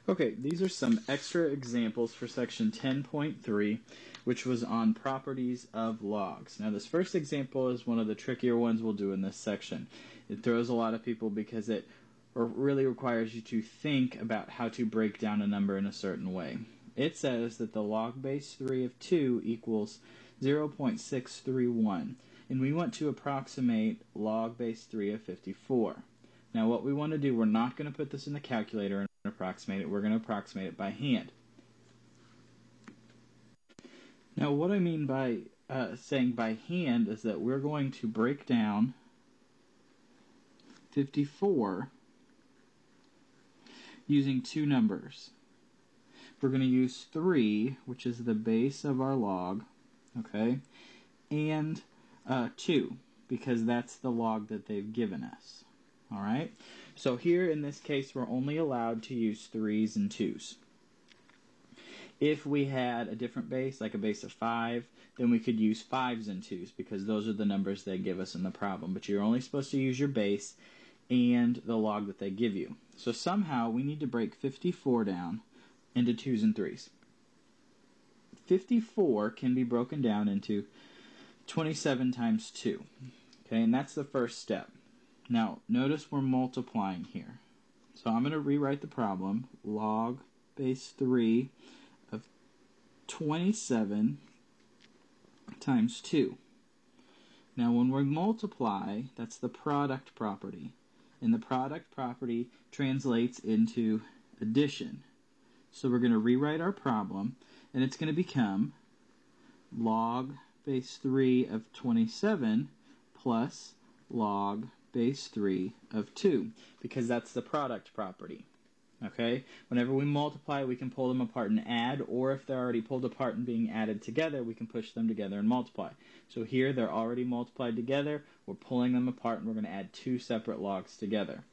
Okay, these are some extra examples for section 10.3, which was on properties of logs. Now, this first example is one of the trickier ones we'll do in this section. It throws a lot of people because it really requires you to think about how to break down a number in a certain way. It says that the log base 3 of 2 equals 0.631, and we want to approximate log base 3 of 54. Now what we want to do, we're not going to put this in the calculator and approximate it, we're going to approximate it by hand. Now what I mean by saying by hand is that we're going to break down 54 using two numbers. We're going to use 3, which is the base of our log, okay, and 2, because that's the log that they've given us. Alright, so here in this case we're only allowed to use 3s and 2s. If we had a different base, like a base of 5, then we could use 5s and 2s, because those are the numbers they give us in the problem. But you're only supposed to use your base and the log that they give you. So somehow we need to break 54 down into 2s and 3s. 54 can be broken down into 27 times 2. Okay, and that's the first step. Now, notice we're multiplying here. So I'm going to rewrite the problem. Log base 3 of 27 times 2. Now, when we multiply, that's the product property. And the product property translates into addition. So we're going to rewrite our problem, and it's going to become log base 3 of 27 plus log base 3 of 2, because that's the product property. Okay? Whenever we multiply, we can pull them apart and add, or if they're already pulled apart and being added together, we can push them together and multiply. So here they're already multiplied together, we're pulling them apart, and we're going to add two separate logs together.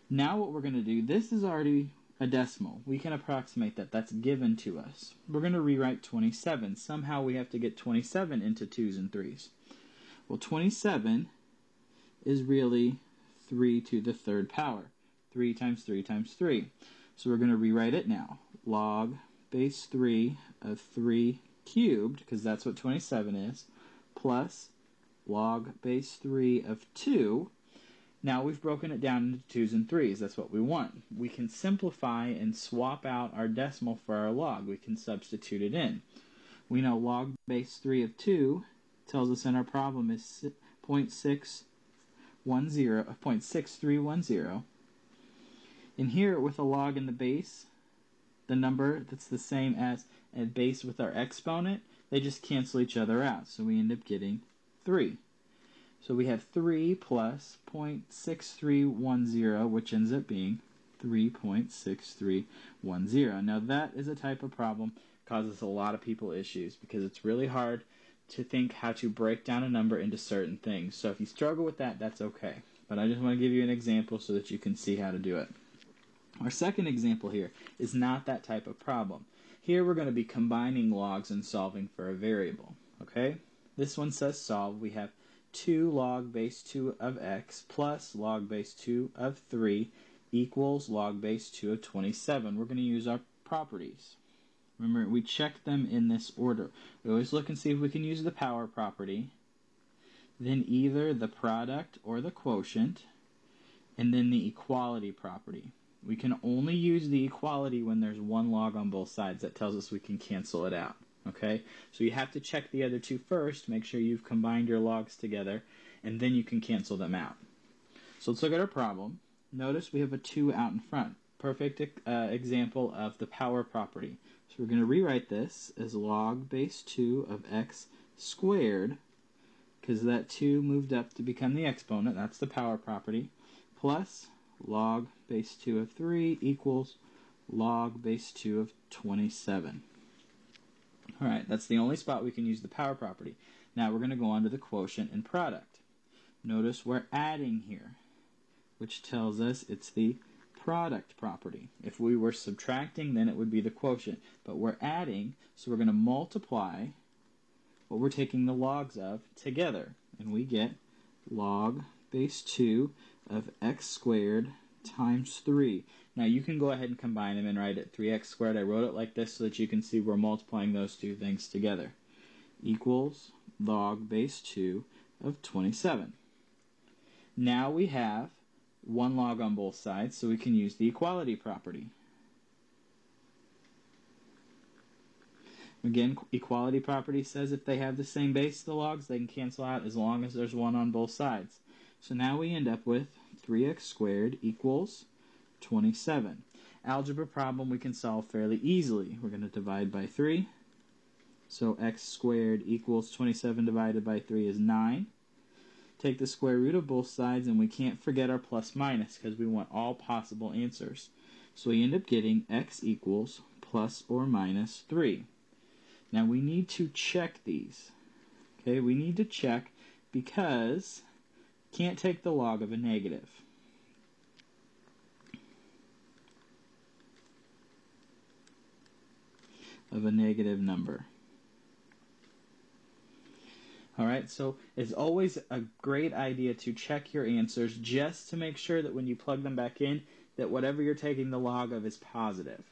Now what we're going to do, this is already a decimal. We can approximate that. That's given to us. We're going to rewrite 27. Somehow we have to get 27 into 2s and 3s. Well, 27 is really 3 to the third power. 3 times 3 times 3. So we're going to rewrite it now. Log base 3 of 3 cubed, because that's what 27 is, plus log base 3 of 2. Now we've broken it down into 2s and 3s. That's what we want. We can simplify and swap out our decimal for our log. We can substitute it in. We know log base 3 of 2 tells us in our problem is 0.6310. And here with a log in the base, the number that's the same as a base with our exponent, they just cancel each other out. So we end up getting 3. So we have 3 plus 0.6310, which ends up being 3.6310. Now that is a type of problem causes a lot of people issues, because it's really hard to think how to break down a number into certain things. So if you struggle with that, that's okay. But I just want to give you an example so that you can see how to do it. Our second example here is not that type of problem. Here we're going to be combining logs and solving for a variable. Okay? This one says solve. We have 2 log base 2 of x plus log base 2 of 3 equals log base 2 of 27. We're going to use our properties. Remember, we check them in this order. We always look and see if we can use the power property, then either the product or the quotient, and then the equality property. We can only use the equality when there's one log on both sides. That tells us we can cancel it out. Okay? So you have to check the other two first, make sure you've combined your logs together, and then you can cancel them out. So let's look at our problem. Notice we have a 2 out in front. Perfect example of the power property. So we're going to rewrite this as log base 2 of x squared, because that 2 moved up to become the exponent. That's the power property. Plus log base 2 of 3 equals log base 2 of 27. Alright, that's the only spot we can use the power property. Now we're going to go on to the quotient and product. Notice we're adding here, which tells us it's the product property. If we were subtracting, then it would be the quotient. But we're adding, so we're going to multiply what we're taking the logs of together. And we get log base 2 of x squared times 3. Now you can go ahead and combine them and write it 3x squared. I wrote it like this so that you can see we're multiplying those two things together. Equals log base 2 of 27. Now we have 1 log on both sides, so we can use the equality property. Again, equality property says if they have the same base, the logs, they can cancel out as long as there's 1 on both sides. So now we end up with 3x squared equals 27. Algebra problem we can solve fairly easily. We're going to divide by 3. So x squared equals 27 divided by 3 is 9. Take the square root of both sides, and we can't forget our plus minus because we want all possible answers. So we end up getting x equals plus or minus 3. Now we need to check these. Okay, we need to check because can't take the log of a negative. Of a negative number. Alright, so it's always a great idea to check your answers just to make sure that when you plug them back in, that whatever you're taking the log of is positive.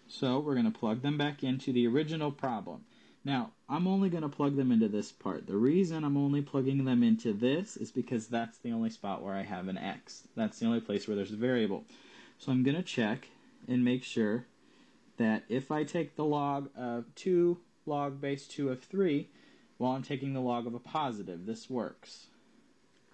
So we're going to plug them back into the original problem. Now, I'm only going to plug them into this part. The reason I'm only plugging them into this is because that's the only spot where I have an x. That's the only place where there's a variable. So I'm going to check and make sure that if I take the log of 2 log base 2 of 3, while I'm taking the log of a positive, this works.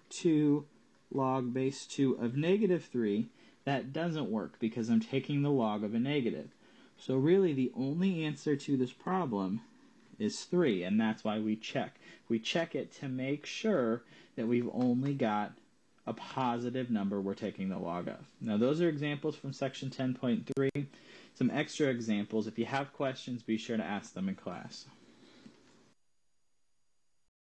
2 log base 2 of negative 3, that doesn't work because I'm taking the log of a negative. So really the only answer to this problem is 3, and that's why we check. We check it to make sure that we've only got a positive number we're taking the log of. Now those are examples from section 10.3. Some extra examples. If you have questions, be sure to ask them in class.